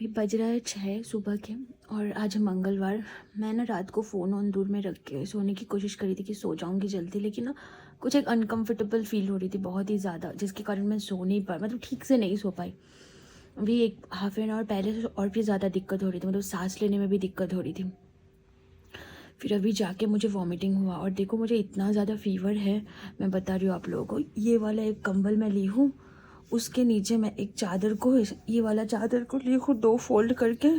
अभी बज रहा है 6 सुबह के और आज है मंगलवार। मैं ना रात को फ़ोन ऑन दूर में रख के सोने की कोशिश करी थी कि सो जाऊंगी जल्दी, लेकिन ना कुछ एक अनकंफर्टेबल फील हो रही थी बहुत ही ज़्यादा, जिसके कारण मैं सो नहीं पा, मतलब ठीक से नहीं सो पाई। अभी एक हाफ एन आवर पहले से और भी ज़्यादा दिक्कत हो रही थी, मतलब सांस लेने में भी दिक्कत हो रही थी। फिर अभी जाके मुझे वॉमिटिंग हुआ और देखो मुझे इतना ज़्यादा फीवर है, मैं बता रही हूँ आप लोगों को। ये वाला एक कंबल मैं ली हूँ, उसके नीचे मैं एक चादर को, ये वाला चादर को ली हूँ 2 फोल्ड करके,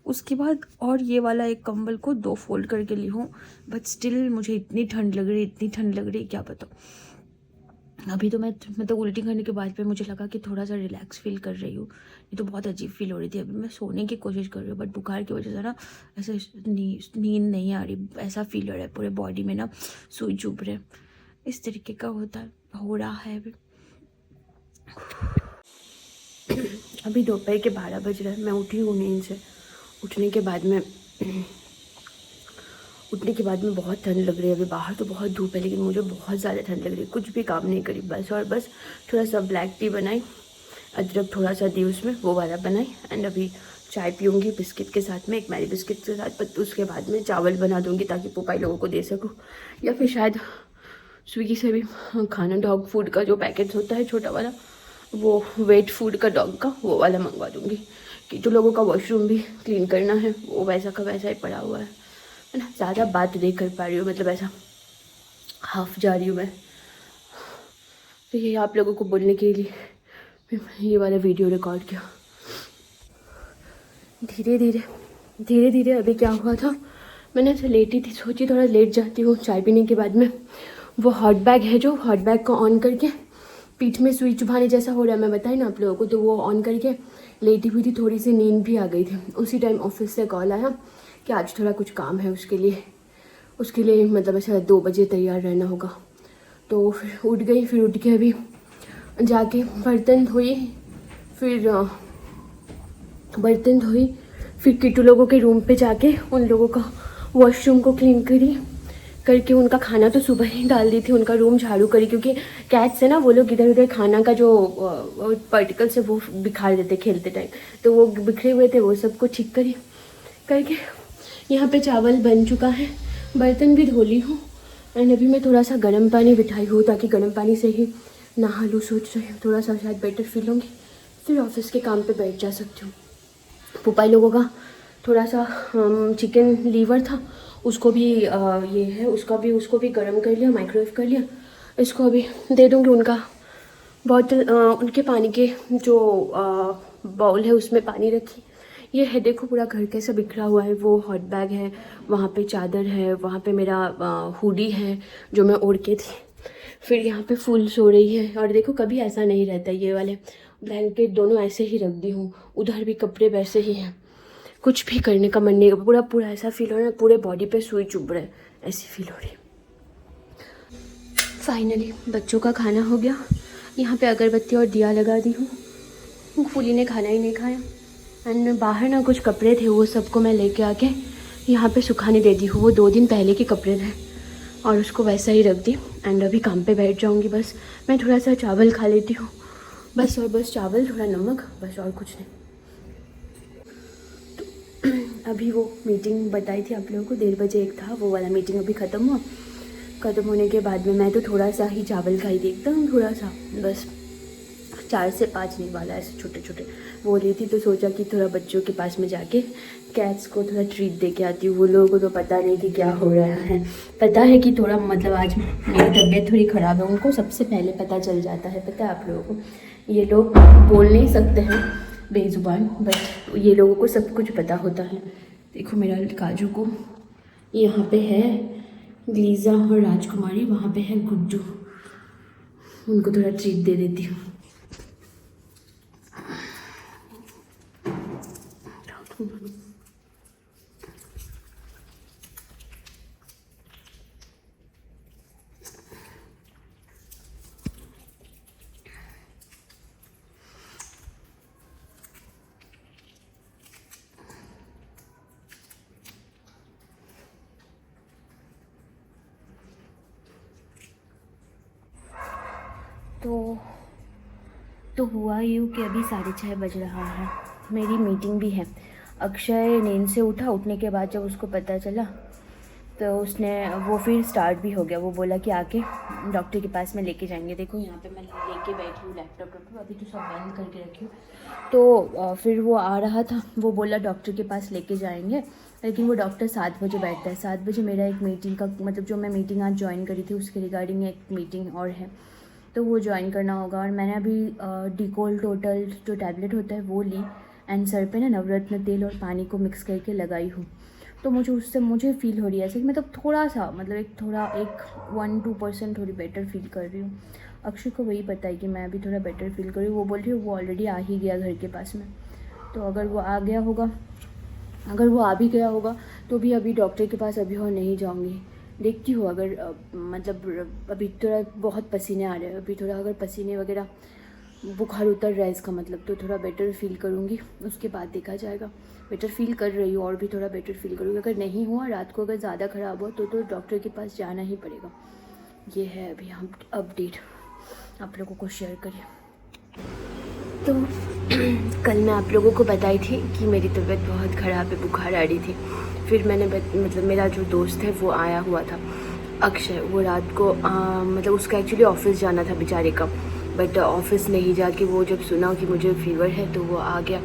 उसके बाद और ये वाला एक कंबल को 2 फोल्ड करके ली हूँ। बट स्टिल मुझे इतनी ठंड लग रही, इतनी ठंड लग रही, क्या पता। अभी तो मैं तो उल्टी करने के बाद पे मुझे लगा कि थोड़ा सा रिलैक्स फील कर रही हूँ, ये तो बहुत अजीब फील हो रही थी। अभी मैं सोने की कोशिश कर रही हूँ, बट बुखार की वजह से ना ऐसे नींद नहीं आ रही, ऐसा फील हो रहा है पूरे बॉडी में ना सुई चुभ रहे, इस तरीके का हो रहा है अभी। अभी दोपहर के 12 बज रहे हैं, मैं उठी हूँ नींद से। उठने के बाद में बहुत ठंड लग रही है। अभी बाहर तो बहुत धूप है, लेकिन मुझे बहुत ज़्यादा ठंड लग रही है। कुछ भी काम नहीं करी, बस और बस थोड़ा सा ब्लैक टी बनाई, अदरक थोड़ा सा दी उसमें, वो वाला बनाई। एंड अभी चाय पीऊँगी बिस्किट के साथ में, एक मैरी बिस्किट के साथ। बट उसके बाद में चावल बना दूँगी ताकि पोपाई लोगों को दे सकूँ, या फिर शायद स्विगी से भी खाना, डॉग फूड का जो पैकेट होता है छोटा वाला, वो वेट फूड का डॉग का, वो वाला मंगवा दूँगी। कि जो लोगों का वॉशरूम भी क्लीन करना है, वो वैसा का वैसा ही पड़ा हुआ है ना। ज़्यादा बात नहीं कर पा रही हूँ, मतलब ऐसा हाफ जा रही हूँ मैं। तो ये आप लोगों को बोलने के लिए ये वाला वीडियो रिकॉर्ड किया। धीरे धीरे अभी क्या हुआ था, मैंने ऐसे लेटी थी, सोची थोड़ा लेट जाती हूँ चाय पीने के बाद में। वो हॉट बैग है, जो हॉट बैग को ऑन करके पीठ में सुई चुभाने जैसा हो रहा है, मैं बताई ना आप लोगों को, तो वो ऑन करके लेटी हुई थी। थोड़ी सी नींद भी आ गई थी। उसी टाइम ऑफिस से कॉल आया कि आज थोड़ा कुछ काम है, उसके लिए मतलब ऐसा 2 बजे तैयार रहना होगा। तो फिर उठ गई, फिर उठ के अभी जाके बर्तन धोई, फिर किट्टू लोगों के रूम पे जाके उन लोगों का वॉशरूम को क्लीन करके उनका खाना तो सुबह ही डाल दी थी, उनका रूम झाड़ू करी, क्योंकि कैट से ना वो लोग इधर उधर खाना का जो पार्टिकल्स है वो बिखार देते खेलते टाइम, तो वो बिखरे हुए थे, वो सबको ठीक करके यहाँ पे चावल बन चुका है, बर्तन भी धो ली हूँ। एंड अभी मैं थोड़ा सा गर्म पानी बिठाई हूँ, ताकि गर्म पानी से ही नहा लूँ। सोच रही हूँ थोड़ा सा शायद बेटर फील होंगी, फिर ऑफिस के काम पे बैठ जा सकती हूँ। पुपाई लोगों का थोड़ा सा चिकन लीवर था, उसको भी उसको भी गर्म कर लिया, माइक्रोवेव कर लिया। इसको अभी दे दूँगी। उनका बॉटल, उनके पानी के जो बाउल है उसमें पानी रखी। ये है, देखो पूरा घर कैसा बिखरा हुआ है। वो हॉट बैग है, वहाँ पे चादर है, वहाँ पे मेरा हुडी है जो मैं ओढ़ के थी, फिर यहाँ पे फुल सो रही है। और देखो कभी ऐसा नहीं रहता, ये वाले ब्लैंकेट दोनों ऐसे ही रख दी हूँ, उधर भी कपड़े वैसे ही हैं। कुछ भी करने का मन नहीं, पूरा ऐसा फील हो रहा है, पूरे बॉडी पे सुई चुभ रहा है, ऐसी फील हो रही है। फाइनली बच्चों का खाना हो गया। यहाँ पे अगरबत्ती और दिया लगा दी हूँ। फूली ने खाना ही नहीं खाया। एंड बाहर ना कुछ कपड़े थे, वो सबको मैं लेके आके यहाँ पे सुखाने दे दी हूँ। वो 2 दिन पहले के कपड़े थे और उसको वैसा ही रख दी। एंड अभी काम पे बैठ जाऊँगी। बस मैं थोड़ा सा चावल खा लेती हूँ, बस और बस चावल, थोड़ा नमक, बस और कुछ नहीं। तो अभी वो मीटिंग बताई थी आप लोगों को, 1:30 बजे एक था, वो वाला मीटिंग अभी ख़त्म हुआ। ख़त्म होने के बाद में मैं तो थोड़ा सा ही चावल खाई थी, एकदम थोड़ा सा, बस 4 से 5 नहीं वाला, ऐसे छोटे छोटे वो रही थी। तो सोचा कि थोड़ा बच्चों के पास में जाके कैट्स को थोड़ा ट्रीट दे के आती हूँ। वो लोगों को तो पता नहीं कि क्या हो रहा है, पता है कि थोड़ा मतलब आज मेरी तबीयत थोड़ी ख़राब है, उनको सबसे पहले पता चल जाता है, पता है आप लोगों को। ये लोग बोल नहीं सकते हैं बेजुबान, बट ये लोगों को सब कुछ पता होता है। देखो मेरा काजू को, यहाँ पे है ग्लीजा और राजकुमारी, वहाँ पे है गुड्डू, उनको थोड़ा ट्रीट दे देती हूँ। तो हुआ यूँ कि अभी 6:30 बज रहा है, मेरी मीटिंग भी है। अक्षय नींद से उठा, उठने के बाद जब उसको पता चला तो उसने वो फिर स्टार्ट भी हो गया। वो बोला कि आके डॉक्टर के पास में लेके जाएंगे। देखो यहाँ पे मैं लेके बैठी हूँ लैपटॉप, अभी तो सब बंद करके रखी हूँ। तो फिर वो आ रहा था, वो बोला डॉक्टर के पास लेके जाएंगे, लेकिन वो डॉक्टर 7 बजे बैठता है। 7 बजे मेरा एक मीटिंग का मतलब जो मैं मीटिंग आज ज्वाइन करी थी उसके रिगार्डिंग एक मीटिंग और है, तो वो ज्वाइन करना होगा। और मैंने अभी डिकोल टोटल जो टैबलेट होता है वो ली एंड सर पे ना नवरत्न तेल और पानी को मिक्स करके लगाई हूँ। तो मुझे फ़ील हो रही है ऐसे कि मतलब थोड़ा सा मतलब एक 1-2% थोड़ी बेटर फील कर रही हूँ। अक्षय को वही पता है कि मैं अभी थोड़ा बेटर फील कर रही हूँ। वो बोल रही है वो ऑलरेडी आ ही गया घर के पास में, तो अगर वो आ गया होगा, अगर वो आ भी गया होगा तो भी अभी डॉक्टर के पास अभी और नहीं जाऊँगी। देखती हूँ अगर मतलब अभी थोड़ा बहुत पसीने आ रहे हैं, अभी थोड़ा अगर पसीने वगैरह बुखार उतर रहा है इसका मतलब, तो थोड़ा बेटर फील करूँगी, उसके बाद देखा जाएगा। बेटर फील कर रही हूँ और भी थोड़ा बेटर फील करूँगी। अगर नहीं हुआ, रात को अगर ज़्यादा ख़राब हुआ तो डॉक्टर के पास जाना ही पड़ेगा। ये है अभी हम अपडेट आप लोगों को शेयर करिए। तो कल मैं आप लोगों को बताई थी कि मेरी तबीयत बहुत ख़राब है, बुखार आ रही थी। फिर मैंने मतलब मेरा जो दोस्त है वो आया हुआ था अक्षय, वो रात को मतलब उसका एक्चुअली ऑफिस जाना था बेचारे का, बट ऑफिस नहीं जाके वो जब सुना कि मुझे फीवर है तो वो आ गया।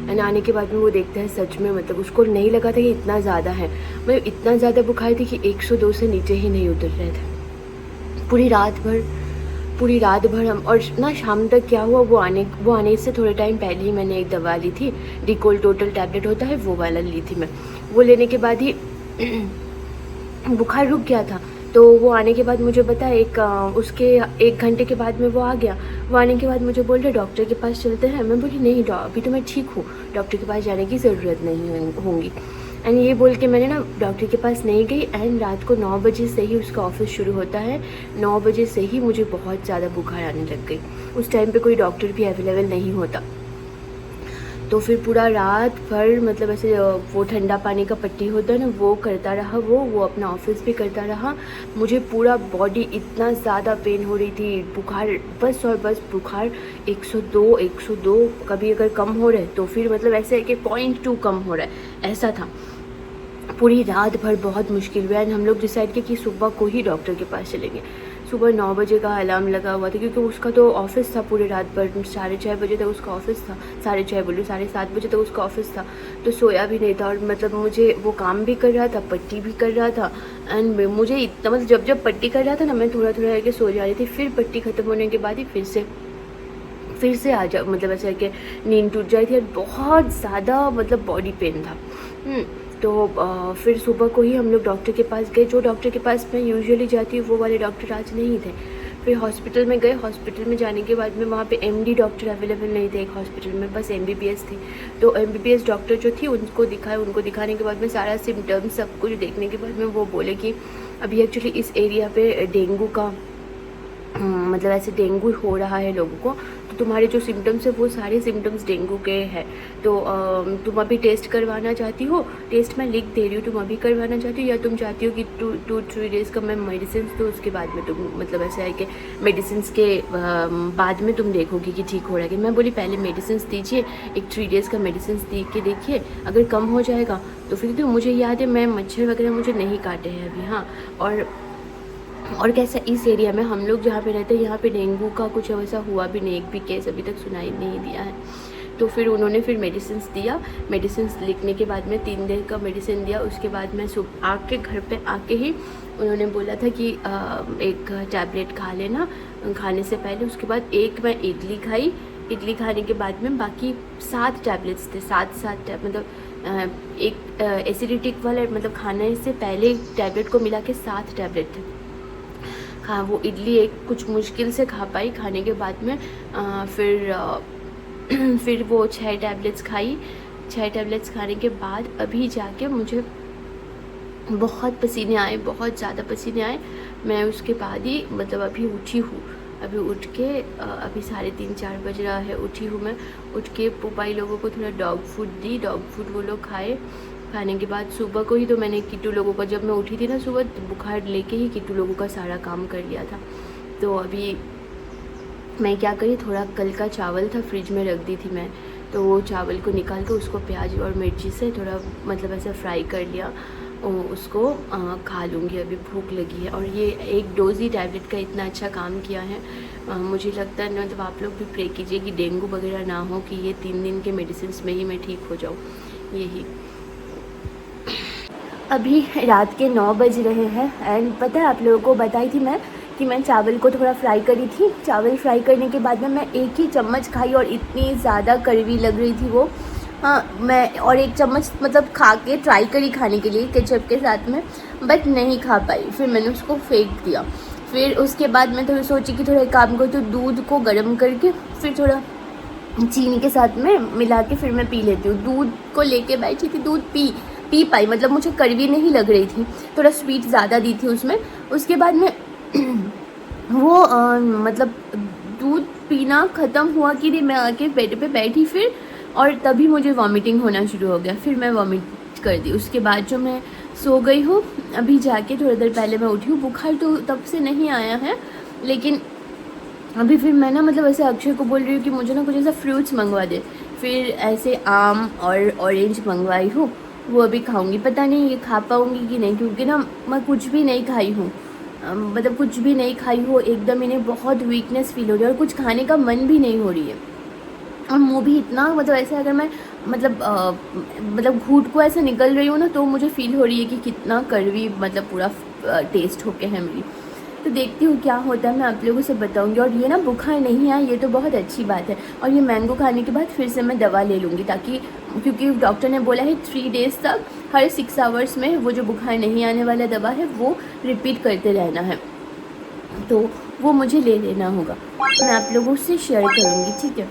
एंड आने के बाद में वो देखता है सच में मतलब उसको नहीं लगा था कि इतना ज़्यादा है, मतलब इतना ज़्यादा बुखार थी कि 102 से नीचे ही नहीं उतर रहे थे। पूरी रात भर हम, और ना शाम तक क्या हुआ, वो आने से थोड़े टाइम पहले ही मैंने एक दवा ली थी, डिकोल टोटल टैबलेट होता है वो वाला ली थी मैं। वो लेने के बाद ही बुखार रुक गया था। तो वो आने के बाद मुझे पता है उसके 1 घंटे के बाद में वो आ गया। वो आने के बाद मुझे बोल रहे डॉक्टर के पास चलते हैं। मैं बोली नहीं अभी तो मैं ठीक हूँ, डॉक्टर के पास जाने की ज़रूरत नहीं होगी। एंड ये बोल के मैंने ना डॉक्टर के पास नहीं गई। एंड रात को 9 बजे से ही उसका ऑफिस शुरू होता है, 9 बजे से ही मुझे बहुत ज़्यादा बुखार आने लग गई। उस टाइम पे कोई डॉक्टर भी अवेलेबल नहीं होता। तो फिर पूरा रात भर मतलब ऐसे वो ठंडा पानी का पट्टी होता है ना, वो करता रहा, वो अपना ऑफिस भी करता रहा। मुझे पूरा बॉडी इतना ज़्यादा पेन हो रही थी, बुखार बस और बस बुखार 102 कभी अगर कम हो रहा है तो फिर मतलब ऐसे है कि 0.2 कम हो रहा है, ऐसा था। पूरी रात भर बहुत मुश्किल हुआ। एंड हम लोग डिसाइड किया कि सुबह को ही डॉक्टर के पास चलेंगे। सुबह 9 बजे का अलार्म लगा हुआ था क्योंकि उसका तो ऑफिस था पूरी रात भर, 6:30 बजे तक उसका ऑफिस था, 6:30 बोलिए 7:30 बजे तक उसका ऑफिस था। तो सोया भी नहीं था और मतलब मुझे वो काम भी कर रहा था, पट्टी भी कर रहा था। एंड मुझे इतना मतलब जब पट्टी कर रहा था ना, मैं थोड़ा करके सो जा रही थी। फिर पट्टी ख़त्म होने के बाद ही फिर से आ जा मतलब ऐसे कि नींद टूट जाती थी और बहुत ज़्यादा मतलब बॉडी पेन था। तो फिर सुबह को ही हम लोग डॉक्टर के पास गए। जो डॉक्टर के पास मैं यूजुअली जाती हूँ वो वाले डॉक्टर आज नहीं थे। फिर हॉस्पिटल में गए। हॉस्पिटल में जाने के बाद में वहाँ पे एमडी डॉक्टर अवेलेबल नहीं थे एक हॉस्पिटल में, बस एमबीबीएस थी। तो एमबीबीएस डॉक्टर जो थी उनको दिखाने के बाद में सारा सिम्टम्स सब कुछ देखने के बाद में वो बोले कि अभी एक्चुअली इस एरिया पे डेंगू का मतलब ऐसे डेंगू हो रहा है लोगों को, तो तुम्हारे जो सिम्टम्स है वो सारे सिम्टम्स डेंगू के हैं। तो तुम अभी टेस्ट करवाना चाहती हो, टेस्ट मैं लिख दे रही हूँ, तुम अभी करवाना चाहती हो या तुम चाहती हो कि 2-3 डेज़ का मैं मेडिसिन तो उसके बाद में तुम मतलब ऐसा है कि मेडिसिन के बाद में तुम देखोगी कि ठीक हो रहा है कि। मैं बोली पहले मेडिसिन दीजिए, एक 3 डेज़ का मेडिसिन दे के देखिए, अगर कम हो जाएगा तो फिर। तो मुझे याद है मैं मच्छर वगैरह मुझे नहीं काटे हैं अभी। हाँ, और कैसा इस एरिया में हम लोग जहाँ पे रहते हैं यहाँ पे डेंगू का कुछ वैसा हुआ भी नहीं, एक भी केस अभी तक सुनाई नहीं दिया है। तो फिर उन्होंने फिर मेडिसिन दिया। मेडिसिन लिखने के बाद में 3 दिन का मेडिसिन दिया। उसके बाद मैं सुबह आके घर पे आके ही उन्होंने बोला था कि एक टैबलेट खा लेना खाने से पहले। उसके बाद एक मैं इडली खाई, इडली खाने के बाद में बाकी 7 टैबलेट्स थे, 7 मतलब एक एसिडिटिक वाला मतलब खाने से पहले टैबलेट को मिला के 7 टैबलेट थे। हाँ, वो इडली एक कुछ मुश्किल से खा पाई। खाने के बाद में फिर वो 6 टैबलेट्स खाई। 6 टैबलेट्स खाने के बाद अभी जाके मुझे बहुत पसीने आए, बहुत ज़्यादा पसीने आए। मैं उसके बाद ही मतलब अभी उठी हूँ। अभी उठ के अभी 3:30-4 बज रहा है, उठी हूँ मैं। उठ के पुपाई लोगों को थोड़ा डॉग फूड दी, डॉग फूड वो लोग खाए। खाने के बाद सुबह को ही तो मैंने किट्टू लोगों का, जब मैं उठी थी ना सुबह, तो बुखार लेके ही किट्टू लोगों का सारा काम कर लिया था। तो अभी मैं क्या करी, थोड़ा कल का चावल था फ्रिज में रख दी थी मैं, तो वो चावल को निकाल के उसको प्याज और मिर्ची से थोड़ा मतलब ऐसे फ्राई कर लिया, उसको खा लूँगी। अभी भूख लगी है। और ये एक डोज ही टैबलेट का इतना अच्छा काम किया है। मुझे लगता है मतलब आप लोग भी प्रे कीजिए कि डेंगू वगैरह ना हो, कि ये 3 दिन के मेडिसिन में ही मैं ठीक हो जाऊँ। यही अभी रात के 9 बज रहे हैं। एंड पता है आप लोगों को बताई थी मैं कि मैं चावल को थोड़ा फ्राई करी थी। चावल फ्राई करने के बाद में मैं एक ही चम्मच खाई और इतनी ज़्यादा कड़वी लग रही थी वो। हाँ, मैं और एक चम्मच मतलब खा के ट्राई करी खाने के लिए केचप के साथ में, बट नहीं खा पाई। फिर मैंने उसको फेंक दिया। फिर उसके बाद मैं थोड़ा सोची कि थोड़ा एक काम करूँ, तो दूध को गर्म करके फिर थोड़ा चीनी के साथ में मिला के फिर मैं पी लेती हूँ। दूध को लेके बैठी थी, दूध पी पाई, मतलब मुझे कड़वी नहीं लग रही थी, थोड़ा स्वीट ज़्यादा दी थी उसमें। उसके बाद में वो मतलब दूध पीना ख़त्म हुआ कि नहीं, मैं आके बेड पे बैठी फिर, और तभी मुझे वॉमिटिंग होना शुरू हो गया। फिर मैं वॉमिट कर दी। उसके बाद जो मैं सो गई हूँ, अभी जाके थोड़ी देर पहले मैं उठी हूँ। बुखार तो तब से नहीं आया है, लेकिन अभी फिर मैं ना मतलब ऐसे अक्षय को बोल रही हूँ कि मुझे ना कुछ ऐसा फ्रूट्स मंगवा दे। फिर ऐसे आम और ऑरेंज मंगवाई हूँ, वो अभी खाऊंगी। पता नहीं ये खा पाऊँगी कि नहीं, क्योंकि ना मैं कुछ भी नहीं खाई हूँ, मतलब कुछ भी नहीं खाई हूँ। एकदम इन्हें बहुत वीकनेस फील हो रही है और कुछ खाने का मन भी नहीं हो रही है। और मुँह भी इतना मतलब ऐसे अगर मैं मतलब घूंट को ऐसे निकल रही हूँ ना, तो मुझे फील हो रही है कि कितना कड़वी मतलब पूरा टेस्ट होके है मेरी। तो देखती हूँ क्या होता है, मैं आप लोगों से बताऊँगी। और ये ना बुखार नहीं है, ये तो बहुत अच्छी बात है। और ये मैंगो खाने के बाद फिर से मैं दवा ले लूँगी, ताकि क्योंकि डॉक्टर ने बोला है 3 डेज़ तक हर 6 आवर्स में वो जो बुखार नहीं आने वाला दवा है वो रिपीट करते रहना है, तो वो मुझे ले लेना होगा। मैं आप लोगों से शेयर करूँगी, ठीक है।